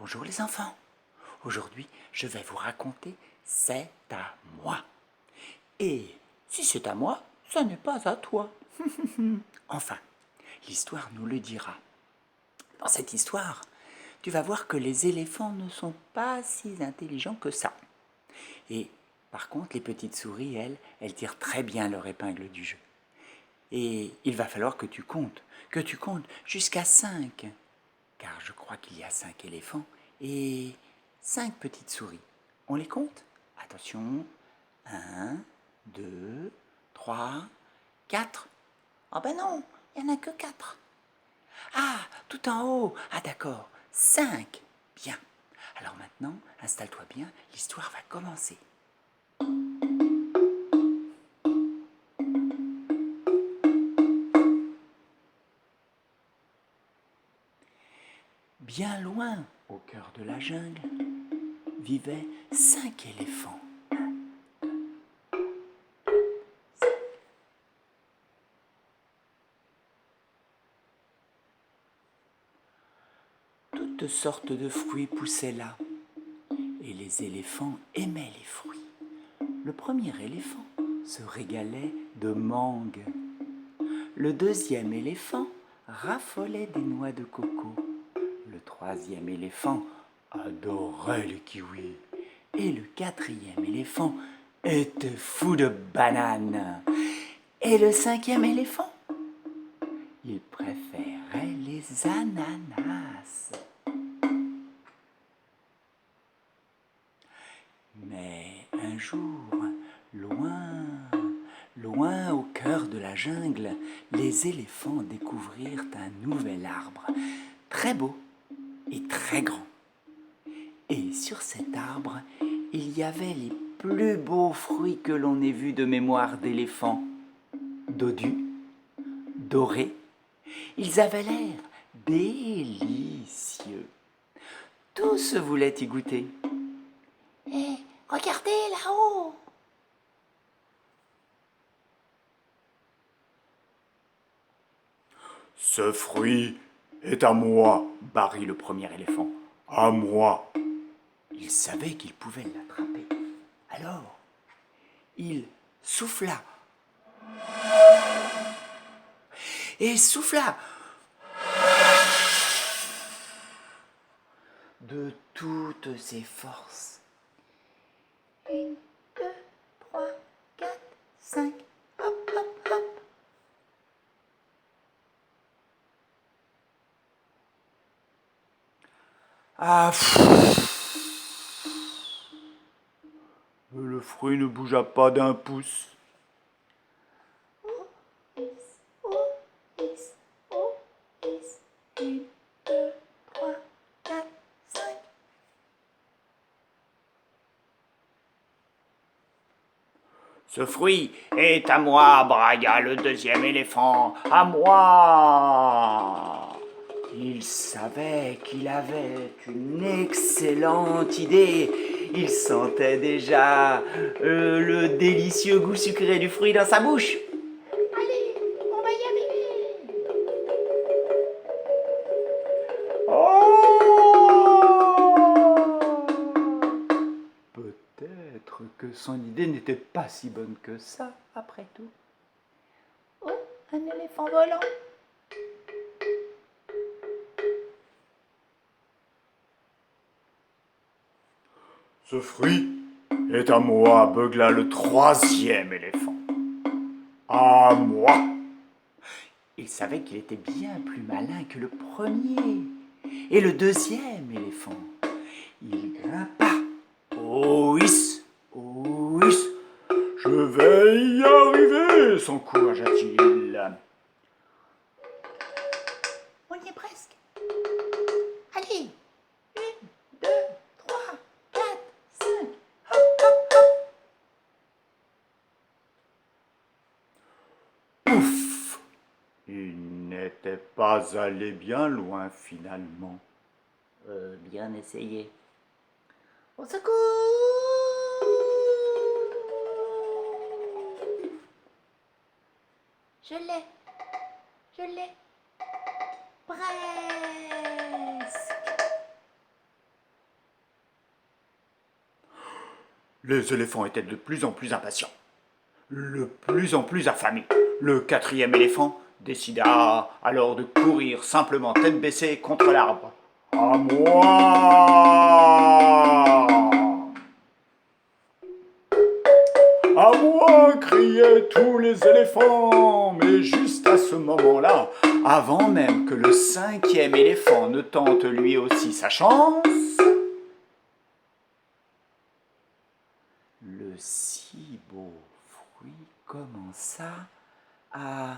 Bonjour les enfants. Aujourd'hui, je vais vous raconter C'est à moi. Et si c'est à moi, ce n'est pas à toi. Enfin, l'histoire nous le dira. Dans cette histoire, tu vas voir que les éléphants ne sont pas si intelligents que ça. Et par contre, les petites souris, elles tirent très bien leur épingle du jeu. Et il va falloir que tu comptes jusqu'à 5. Car je crois qu'il y a 5 éléphants et 5 petites souris. On les compte? Attention, 1, 2, 3, 4. Ah ben non, il n'y en a que 4. Ah, tout en haut. Ah d'accord, 5. Bien. Alors maintenant, installe-toi bien, l'histoire va commencer. Bien loin, au cœur de la jungle, vivaient 5 éléphants. Toutes sortes de fruits poussaient là, et les éléphants aimaient les fruits. Le premier éléphant se régalait de mangue. Le deuxième éléphant raffolait des noix de coco. Le troisième éléphant adorait les kiwis. Et le quatrième éléphant était fou de bananes. Et le cinquième éléphant, il préférait les ananas. Mais un jour, loin au cœur de la jungle, les éléphants découvrirent un nouvel arbre, très beau et très grand. Et sur cet arbre, il y avait les plus beaux fruits que l'on ait vus de mémoire d'éléphant. Dodus, dorés, ils avaient l'air délicieux. Tous voulaient y goûter. Hé, regardez là-haut! Ce fruit est à moi, Barry le premier éléphant. à moi. Il savait qu'il pouvait l'attraper. Alors, il souffla et souffla de toutes ses forces. 1, 2, 3, 4, 5, hop, hop, hop. Ah, Le fruit ne bougea pas d'un pouce. ce fruit est à moi, brailla le deuxième éléphant. À moi! Il savait qu'il avait une excellente idée. Il sentait déjà le délicieux goût sucré du fruit dans sa bouche. Allez, on va y arriver. Peut-être que son idée n'était pas si bonne que ça, Après tout. Oh, un éléphant volant. Ce fruit est à moi, beugla le troisième éléphant. À moi. Il savait qu'il était bien plus malin que le premier. Et le deuxième éléphant, il grimpa. Oh hiss, oh hiss. Je vais y arriver, s'encouragea-t-il. On y est presque. Allez, 1, 2, 3, 4, 5. Hop, hop, hop. Ouf! Il n'était pas allé bien loin finalement. Bien essayé. Au secours! Je l'ai. Je l'ai. Presque. Les éléphants étaient de plus en plus impatients, de plus en plus affamés. Le quatrième éléphant décida alors de courir simplement tête baissée contre l'arbre. À moi! À moi! Criaient tous les éléphants. Mais juste à ce moment-là, avant même que le cinquième éléphant ne tente lui aussi sa chance, le si beau fruit commença à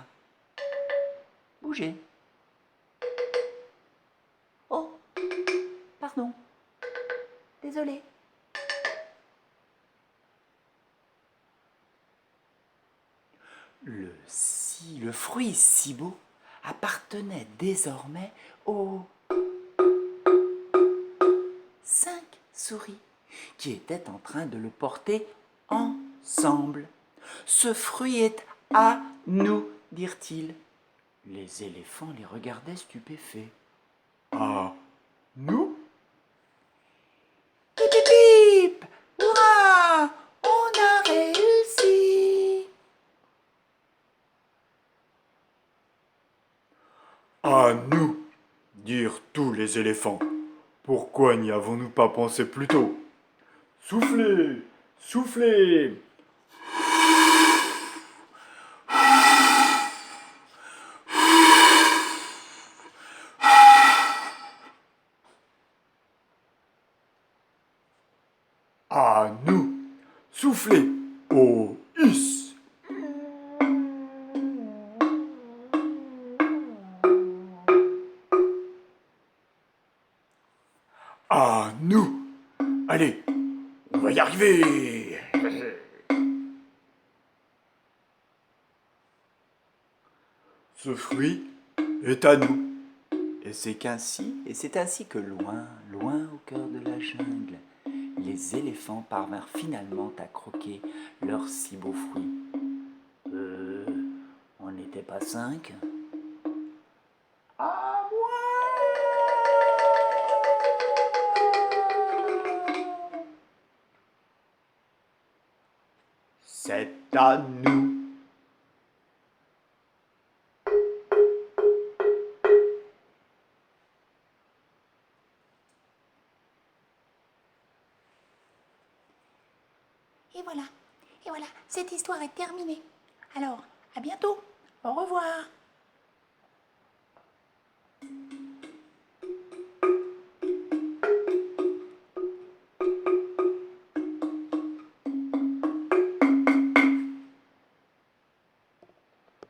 bouger. Oh, pardon. Désolé. Le fruit si beau appartenait désormais aux 5 souris qui étaient en train de le porter ensemble. Ce fruit est à nous, dirent-ils. Les éléphants les regardaient stupéfaits. à nous? Pip pip pip! Hurrah! On a réussi! À nous, dirent tous les éléphants. Pourquoi n'y avons-nous pas pensé plus tôt? Soufflez, soufflez. À nous, soufflez. Au is. À nous. Allez, on va y arriver. Ce fruit est à nous. Et c'est ainsi que loin, loin au cœur de la jungle, les éléphants parvinrent finalement à croquer leur si beau fruit. On n'était pas 5? À moi. C'est à nous. Et voilà, cette histoire est terminée. Alors, à bientôt, au revoir.